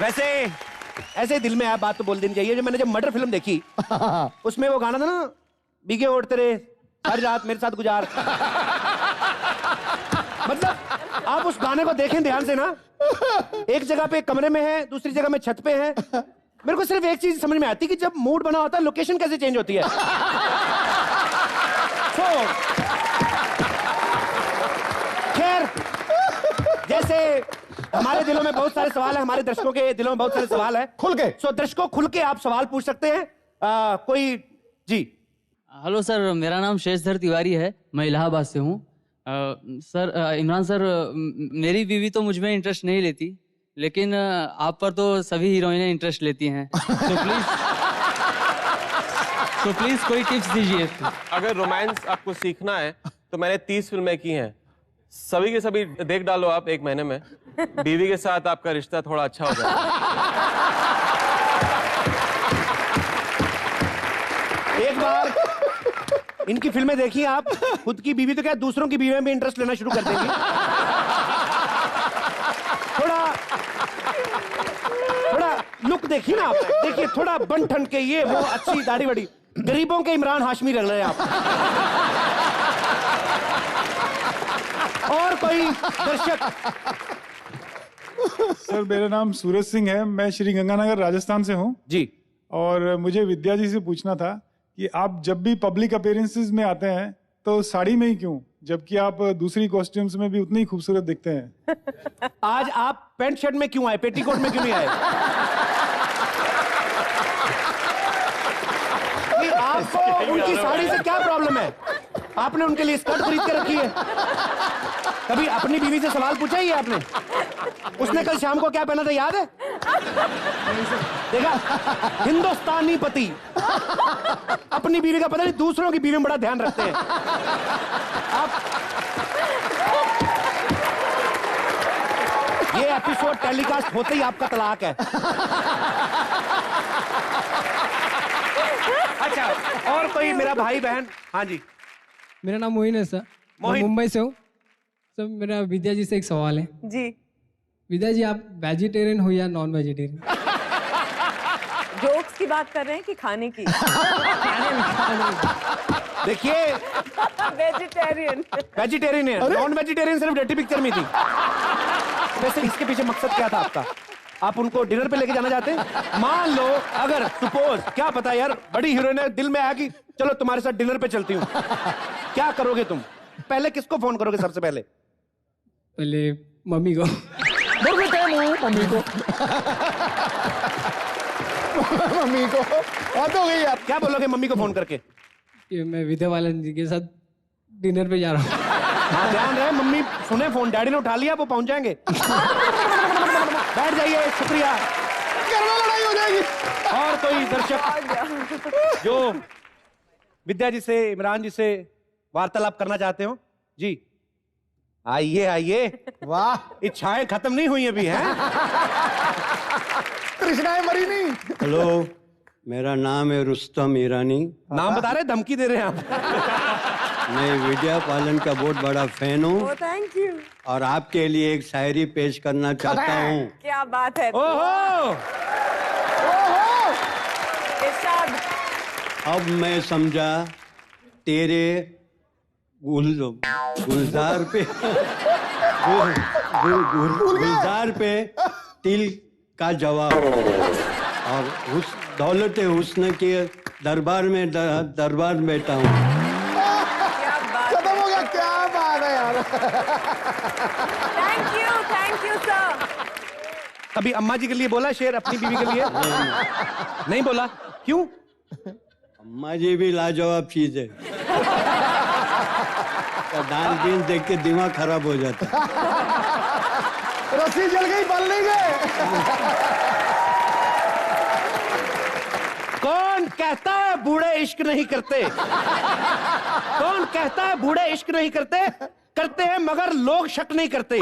वैसे ऐसे दिल में आया बात तो बोल देनी चाहिए। जो मैंने जब मर्डर फिल्म देखी, उसमें वो गाना था ना, भीगे ओढ़ तेरे हर रात मेरे साथ गुजार। मतलब आप उस गाने को देखें ध्यान से ना, एक जगह पे कमरे में है, दूसरी जगह में छत पे है। मेरे को सिर्फ एक चीज समझ में आती कि जब मूड बना होता है लोकेशन कैसे चेंज होती है। खैर, जैसे हमारे दिलों में बहुत सारे सवाल है, हमारे दर्शकों के दिलों में बहुत सारे सवाल है। खुल के दर्शकों खुल के आप सवाल पूछ सकते हैं। कोई जी। हेलो सर, मेरा नाम शेषधर तिवारी है, मैं इलाहाबाद से हूँ। सर इमरान सर, मेरी बीवी तो मुझ में इंटरेस्ट नहीं लेती, लेकिन आप पर तो सभी हीरोइनें इंटरेस्ट लेती हैं। तो प्लीज कोई टिप्स दीजिए। अगर रोमांस आपको सीखना है तो मैंने 30 फिल्में की हैं, सभी के सभी देख डालो आप 1 महीने में, बीवी के साथ आपका रिश्ता थोड़ा अच्छा हो जाएगा। एक बार इनकी फिल्में देखिए आप, खुद की बीवी तो क्या दूसरों की बीवी में भी इंटरेस्ट लेना शुरू कर देंगी। थोड़ा लुक देखिए ना आप, देखिए थोड़ा बन ठन के, ये वो अच्छी दाढ़ी बड़ी, गरीबों के इमरान हाशमी लग रहे हैं आप। और कोई दर्शक? सर मेरा नाम सूरज सिंह है, मैं श्री गंगानगर राजस्थान से हूँ जी। और मुझे विद्या जी से पूछना था कि आप जब भी पब्लिक अपीयरेंसेस में आते हैं तो साड़ी में ही क्यों, जबकि आप दूसरी कॉस्ट्यूम्स में भी उतनी ही खूबसूरत दिखते हैं। आज आप पैंट शर्ट में क्यों आए, पेटीकोट में क्यों नहीं आए? नहीं, आपको उनकी साड़ी से क्या प्रॉब्लम है? आपने उनके लिए स्कर्ट खरीद के रखी है? कभी अपनी बीवी से सवाल पूछा ही है आपने? उसने कल शाम को क्या पहना था याद है? देखा, हिंदुस्तानी पति अपनी बीवी का पता नहीं, दूसरों की बीवी में बड़ा ध्यान रखते हैं। आप ये एपिसोड टेलीकास्ट होते ही आपका तलाक है। अच्छा, और कोई मेरा भाई बहन? हाँ जी। मेरा नाम मोहिन है सर, मैं मुंबई से हूँ सर। मेरा विद्या जी से एक सवाल है जी। विद्या जी, आप वेजिटेरियन हो या नॉन वेजिटेरियन? जोक्स की बात कर रहे हैं कि खाने की? देखिए, वेजिटेरियन है, नॉन वेजिटेरियन सिर्फ डर्टी पिक्चर में थी। वैसे इसके पीछे मकसद क्या था आपका? आप उनको डिनर पे लेके जाना चाहते हैं? मान लो अगर सपोज, क्या पता यार, बड़ी हीरोइन है, दिल में आया कि चलो तुम्हारे साथ डिनर पे चलती हूँ, क्या करोगे तुम? पहले किसको फोन करोगे सबसे पहले? पहले मम्मी को। मम्मी को मम्मी को बात हो गई यार। क्या बोलोगे मम्मी को फोन करके? कि मैं विद्या बालन जी के साथ डिनर पे जा रहा हूँ। हाँ, ध्यान रहे, मम्मी सुने फोन, डैडी ने उठा लिया, वो पहुंच जाएंगे। बैठ जाइए, शुक्रिया। घर में लड़ाई हो जाएगी। और कोई दर्शक जो विद्या जी से, इमरान जी से वार्तालाप करना चाहते हो? जी आइए आइए। वाह, इच्छाएं खत्म नहीं हुई अभी हैं? तृष्णाएं मरी नहीं। हेलो, मेरा नाम है रुस्तम ईरानी। नाम बता रहे, धमकी दे रहे हैं आप? मैं विद्या बालन का बहुत बड़ा फैन हूँ। Thank you. और आपके लिए एक शायरी पेश करना चाहता हूँ। क्या बात है। ओहो, इरशाद। अब मैं समझा तेरे गुलजार पे गुलजार पे तिल का जवाब, और उस दौलत हुस्न के दरबार में बैठा हूँ। खत्म हो गया, क्या बात है यार। Thank you sir. कभी अम्मा जी के लिए बोला शेर अपनी बीवी के लिए? नहीं बोला, क्यों? अम्मा जी भी लाजवाब चीज है। दान दीन देख के दिमाग खराब हो जाता। रस्सी जल गई, बल नहीं गए। कौन कहता है बूढ़े इश्क नहीं करते? कौन कहता है बूढ़े इश्क नहीं करते? करते हैं मगर लोग शक नहीं करते।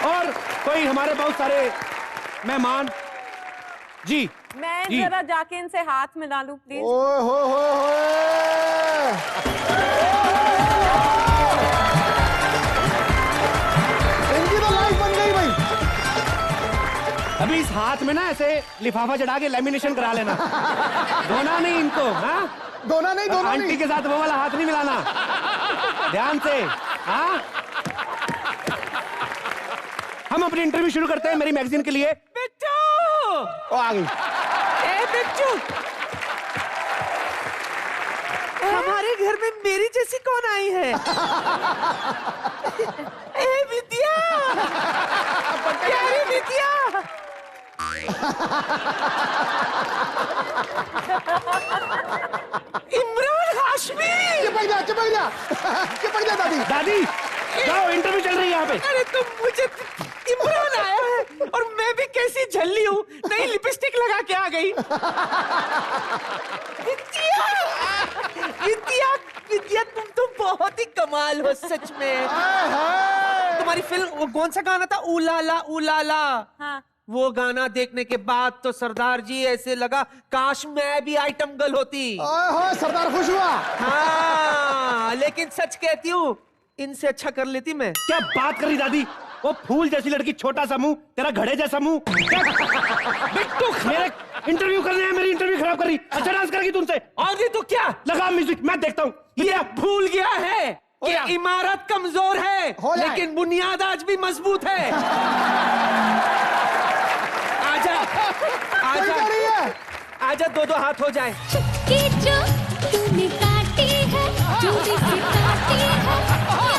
और कोई हमारे बहुत सारे मेहमान जी। मैं जरा जाके इनसे हाथ मिला लूं प्लीज। ओए हो इनकी तो लाइफ बन गई भाई। अभी इस हाथ में ना ऐसे लिफाफा चढ़ा के लेमिनेशन करा लेना। धोना नहीं इनको। हाँ, धोना नहीं, धोना आंटी नहीं। के साथ वो वाला हाथ नहीं मिलाना, ध्यान से। हाँ, हम अपनी इंटरव्यू शुरू करते हैं मेरी मैगजीन के लिए। बिट्टू, आ गई। ए बिट्टू, हमारे घर में मेरी जैसी कौन आई है? ए विद्या, प्यारी विद्या। इमरान हाशमी। चिपक जा दादी। दादी जाओ, इंटरव्यू चल रही है यहाँ पे। अरे तुम मुझे इमरान आया है और मैं भी कैसी झल्ली हूँ, नई लिपस्टिक लगा के आ गई। विद्या, विद्या, विद्या तुम तो बहुत ही कमाल हो सच में। तुम्हारी फिल्म वो कौन सा गाना था, उलाला उलाला? हाँ। वो गाना देखने के बाद तो सरदार जी ऐसे लगा काश मैं भी आइटम गर्ल होती। सरदार खुश हुआ। हाँ, लेकिन सच कहती हूँ इनसे अच्छा कर लेती मैं। क्या बात कर रही दादी, वो फूल जैसी लड़की, छोटा सा मुंह, तेरा घड़े जैसा मुंह। बिट्टू मेरे इंटरव्यू करने हैं, मेरी इंटरव्यू खराब कर रही। अच्छा डांस करेगी तुमसे? आगे तो क्या लगा म्यूजिक, मैं देखता हूँ। ये भूल गया है कि इमारत कमजोर है लेकिन बुनियाद आज भी मजबूत है। आजा आजा आजा, दो दो हाथ हो जाए। जो तूने काटी है, जो जिसे काटी है, यहाँ वहाँ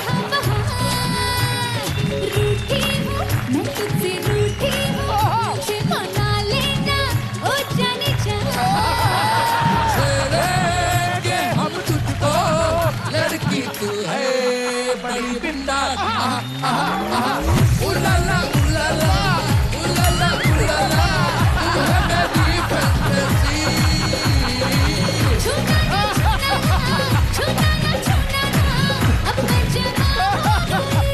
रूठी हूँ, मैं तुझसे रूठी हूँ, मुझे मना लेना, ओ जाने जा। छेड़ेंगे हम तुझको, लड़की तू है बड़ी बिंदास। उलाला उलाला उलाला उलाला, तू है मेरी फैंटेसी। छूना ना छूना ना, अब मैं जवा हो गई।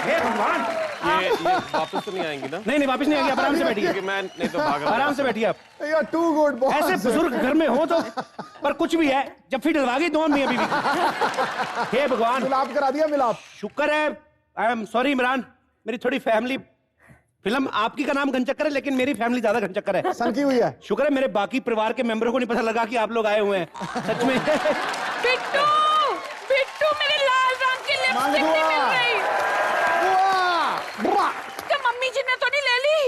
हे भगवान, ये वापस तो नहीं आएंगी ना? नहीं वापस नहीं आएगी, आप आराम से बैठिए। क्योंकि मैं नहीं तो भाग रहा हूँ। आराम से बैठिए आप। Too good. ऐसे बुजुर्ग घर में हो तो, पर कुछ भी है, जब फिर डलवा गई दोनों मियां बीवी। हे भगवान, मिलाप करा दिया, मिलाप। शुक्र है, आई एम सॉरी इमरान, मेरी थोड़ी फैमिली, फिल्म आपकी का नाम घनचक्कर है लेकिन मेरी फैमिली ज्यादा घनचक्कर है। सनकी हुई है। शुक्र है मेरे बाकी परिवार के मेंबरों को नहीं पता लगा कि आप लोग आए हुए हैं। सच में। बिट्टू, बिट्टू मेरे लाल रंग की लिपस्टिक नहीं मिल रही। क्या मम्मी जी ने तो नहीं ले ली?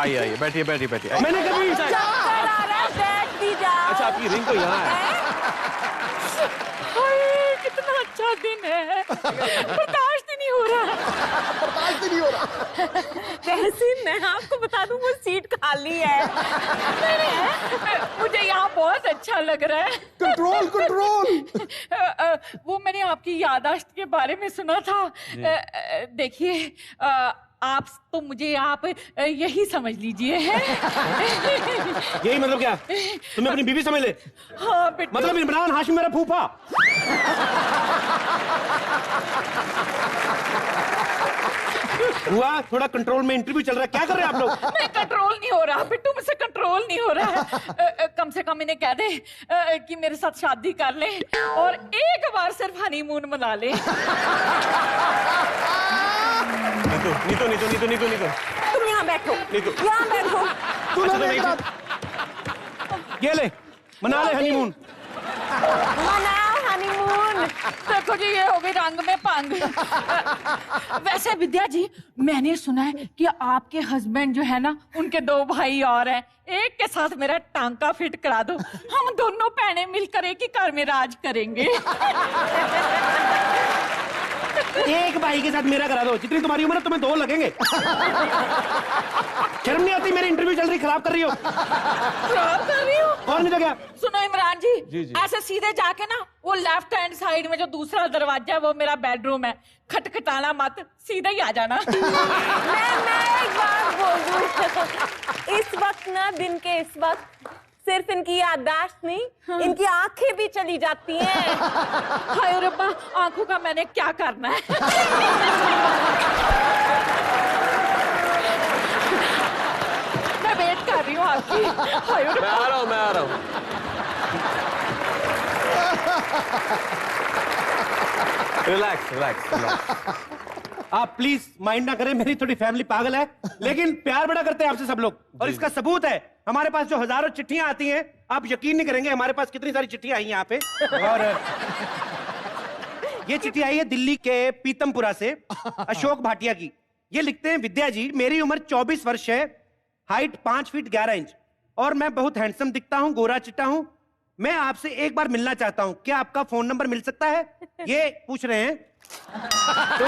आइए आइए, बैठिए बैठिए बैठिए। मैंने कभी बैठ भी जा। अच्छा, आपकी रिंग तो यहाँ है। हाय, कितना अच्छा दिन है, बर्दाश्त ही नहीं हो रहा। बर्दाश्त नहीं हो रहा। वैसे मैं आपको बता दूं वो सीट खाली है। मुझे यहाँ बहुत अच्छा लग रहा है। Control control. वो मैंने आपकी याददाश्त के बारे में सुना था। देखिए, आप तो मुझे आप यही समझ लीजिए है। यही मतलब क्या? तुम्हें अपनी बीवी समझ ले? हाँ बेटा। मतलब इमरान हाशमी मेरा फूफा। हुआ, थोड़ा कंट्रोल में इंटरव्यू चल रहा है, क्या कर रहे हैं आप लोग? नहीं, कंट्रोल नहीं हो रहा बिट्टू, मुझसे कंट्रोल नहीं हो रहा है। कम से कम इन्हें कह दे कि मेरे साथ शादी कर ले और एक बार सिर्फ हनीमून मना ले। नीतू नीतू नीतू नीतू नीतू, तुम यहाँ बैठो, यहाँ बैठो। ये ले, मना ले हनीमून। मनाओ हनीमून। देखो जी, ये हो गई रंग में पंग। वैसे विद्या जी, मैंने सुना है कि आपके हस्बैंड जो है ना, उनके 2 भाई और हैं। एक के साथ मेरा टांका फिट करा दो, हम दोनों बहनें मिलकर एक ही घर में राज करेंगे। एक भाई के साथ मेरा करा दो, जितनी तुम्हारी उम्र है तुम्हें 2 लगेंगे। शर्म नहीं आती? मेरी इंटरव्यू चल रही, खराब कर रही हो। खराब कर रही हो? और नहीं तो क्या? सुनो इमरान जी, ऐसे सीधे जाके ना, वो लेफ्ट हैंड साइड में जो दूसरा दरवाजा है, वो मेरा बेडरूम है। खटखटाना मत, सीधे ही आ जाना। मैं एक बात बोल दूं, इस वक्त ना, दिन के इस वक्त सिर्फ इनकी याददाश्त नहीं, इनकी आंखें भी चली जाती हैं। हाय रब्बा, आंखों का मैंने क्या करना है? मैं वेट कर रही हूँ आपकी। हाय रब्बा, मैं आ रहा हूँ, मैं आ रहा हूँ। Relax relax relax. आप प्लीज माइंड ना करें, मेरी थोड़ी फैमिली पागल है, लेकिन प्यार बड़ा करते हैं आपसे सब लोग। और इसका सबूत है हमारे पास जो हजारों चिट्ठियां आती हैं, आप यकीन नहीं करेंगे हमारे पास कितनी सारी चिट्ठियां आई हैं यहाँ पे। और ये चिट्ठी आई है दिल्ली के पीतमपुरा से, अशोक भाटिया की। ये लिखते हैं, विद्या जी मेरी उम्र 24 वर्ष है, हाइट 5 फीट 11 इंच और मैं बहुत हैंडसम दिखता हूँ, गोरा चिट्टा हूँ। मैं आपसे एक बार मिलना चाहता हूँ, क्या आपका फोन नंबर मिल सकता है? ये पूछ रहे हैं। तो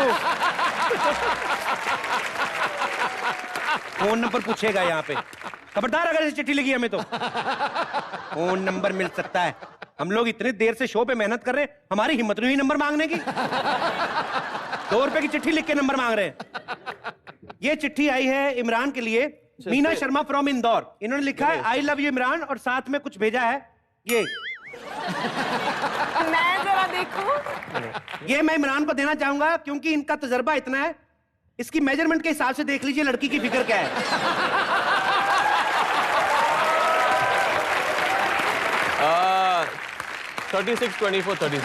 फोन नंबर पूछेगा यहाँ पे, खबरदार अगर ऐसी चिट्ठी लगी हमें तो। फोन नंबर मिल सकता है। हम लोग इतने देर से शो पे मेहनत कर रहे हैं, हमारी हिम्मत नहीं हुई नंबर मांगने की। 2 रुपए की चिट्ठी लिख के नंबर मांग रहे हैं। ये चिट्ठी आई है इमरान के लिए, मीना शर्मा फ्रॉम इंदौर। इन्होंने लिखा है आई लव यू इमरान और साथ में कुछ भेजा है ये। मैं जरा देखूं। ये मैं इमरान को देना चाहूंगा क्योंकि इनका तजर्बा इतना है। इसकी मेजरमेंट के हिसाब से देख लीजिए लड़की की फिक्र क्या है। 36, 24, 36।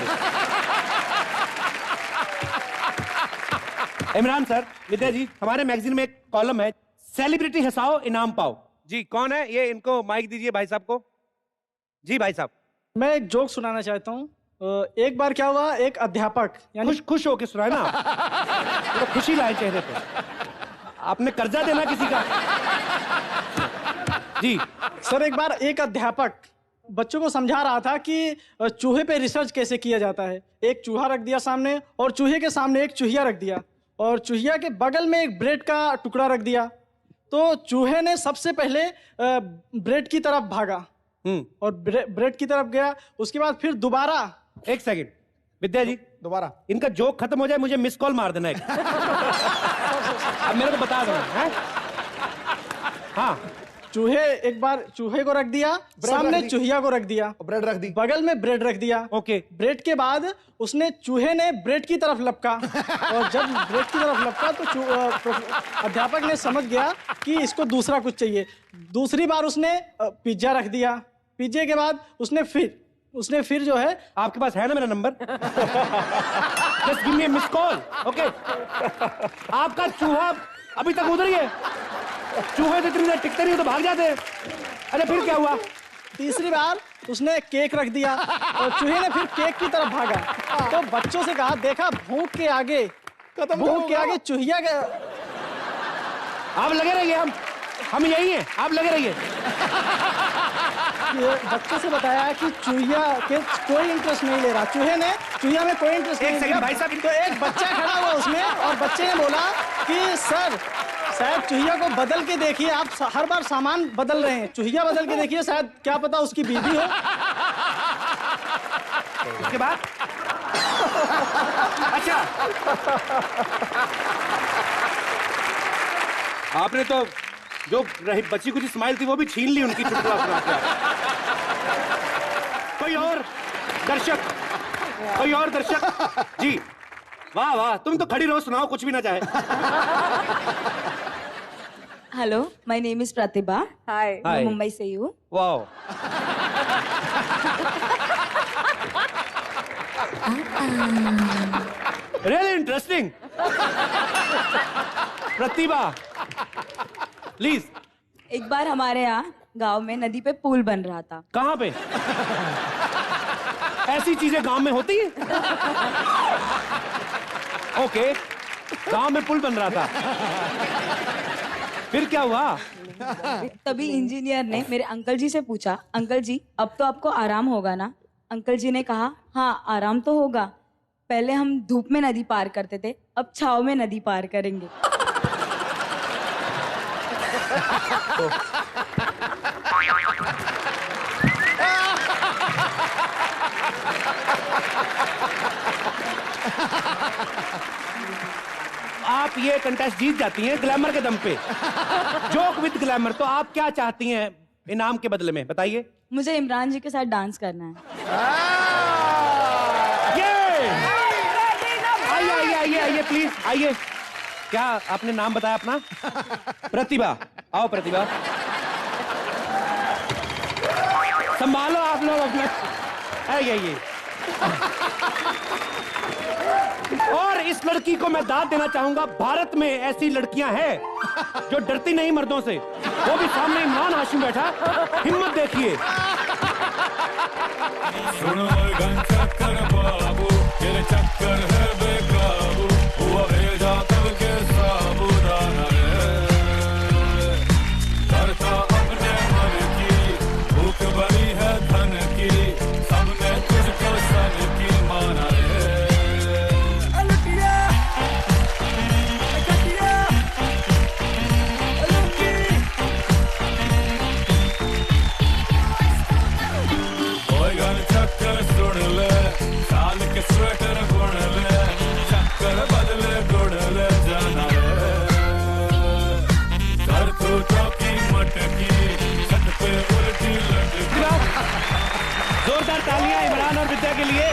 इमरान सर, विद्या जी, हमारे मैगजीन में एक कॉलम है, सेलिब्रिटी हंसाओ इनाम पाओ। जी कौन है ये? इनको माइक दीजिए भाई साहब को। जी भाई साहब। मैं एक जोक सुनाना चाहता हूँ। एक बार क्या हुआ, एक अध्यापक यानी खुश होके सुनाए ना, तो खुशी लाए चेहरे पे। आपने कर्जा देना किसी का। जी सर, एक बार एक अध्यापक बच्चों को समझा रहा था कि चूहे पे रिसर्च कैसे किया जाता है। एक चूहा रख दिया सामने और चूहे के सामने एक चूहिया रख दिया और चूहिया के बगल में एक ब्रेड का टुकड़ा रख दिया। तो चूहे ने सबसे पहले ब्रेड की तरफ भागा और ब्रेड की तरफ गया। उसके बाद फिर दोबारा। एक सेकंड विद्या जी, दोबारा इनका जोक खत्म हो जाए मुझे मिस कॉल मार देना एक। अब मेरे को बता दो। हाँ, चूहे एक बार चूहे को रख दिया, सामने चूहिया को रख दिया, ब्रेड रख दी, बगल में ब्रेड रख दिया। ओके। ब्रेड के बाद उसने चूहे ने ब्रेड की तरफ लपका और जब ब्रेड की तरफ लपका तो अध्यापक ने समझ गया कि इसको दूसरा कुछ चाहिए। दूसरी बार उसने पिज्जा रख दिया। पिज्जे के बाद उसने फिर जो है, आपके पास है ना मेरा नंबर? जस्ट गिव मी अ मिस कॉल। ओके। आपका चूहा अभी तक उधर ही है। चूहे तो इतनी देर टिकते नहीं तो भाग जाते हैं। अरे फिर क्या हुआ? तीसरी बार उसने केक रख दिया और चूहे ने फिर केक की तरफ भागा। तो बच्चों से कहा, देखा भूख के आगे चूहिया के। आप लगे रहिए, हम यही हैं, आप लगे रहिए। बच्चों से बताया कि चूहिया के कोई इंटरेस्ट नहीं ले रहा। चूहे ने चूहिया में कोई इंटरेस्ट नहीं लिया। भाई साहब, तो एक बच्चा खड़ा हुआ उसमें और बच्चे ने बोला कि सर शायद चूहिया को बदल के देखिए, आप हर बार सामान बदल रहे हैं, चूहिया बदल के देखिए, शायद क्या पता उसकी बीवी हो। उसके बाद अच्छा, आपने तो जो रही बची कुछ स्माइल थी वो भी छीन ली उनकी चुटकुला। कोई और दर्शक जी। वाह वाह, तुम तो खड़ी रहो, सुनाओ कुछ भी ना चाहे। हेलो, माय नेम इज प्रतिभा। हाय, मैं मुंबई से ही हूँ। Wow. Really interesting. Pratibha please. एक बार हमारे यहाँ गांव में नदी पे पुल बन रहा था। कहाँ पे? ऐसी चीजें गांव में होती है? ओके, गांव में पुल बन रहा था, फिर क्या हुआ? तभी इंजीनियर ने मेरे अंकल जी से पूछा, अंकल जी अब तो आपको आराम होगा ना? अंकल जी ने कहा, हाँ आराम तो होगा, पहले हम धूप में नदी पार करते थे, अब छाव में नदी पार करेंगे। आप ये कंटेस्ट जीत जाती हैं ग्लैमर के दम पे। Joke with glamour. तो आप क्या चाहती हैं इनाम के बदले में, बताइए? मुझे इमरान जी के साथ डांस करना है। आइए प्लीज आइए। क्या आपने नाम बताया अपना? प्रतिभा। आओ प्रतिभा, संभालो आप लोग अपना। आइए। और इस लड़की को मैं दाद देना चाहूंगा, भारत में ऐसी लड़कियां हैं जो डरती नहीं मर्दों से, वो भी सामने इमरान हाशिम बैठा, हिम्मत देखिए। सुनो चक्कर बाबू, तेरे चक्कर है बेकाबू, हुआ भेजा तब के साबुदाना रे, करता अपने मन की, भूख बड़ी है धन की, सबने तुझको सन की माना रे। अलुटिया, अलुटिया, अलुटी। ओए गन चक्कर सुन ले, साल के स्वेटर बुन ले, चक्कर बदले गुड़ ले जाना रे, कर तू चौकी मटकी, छत पे उल्टी लटकी। जोरदार तालियां इमरान और विद्या के लिए।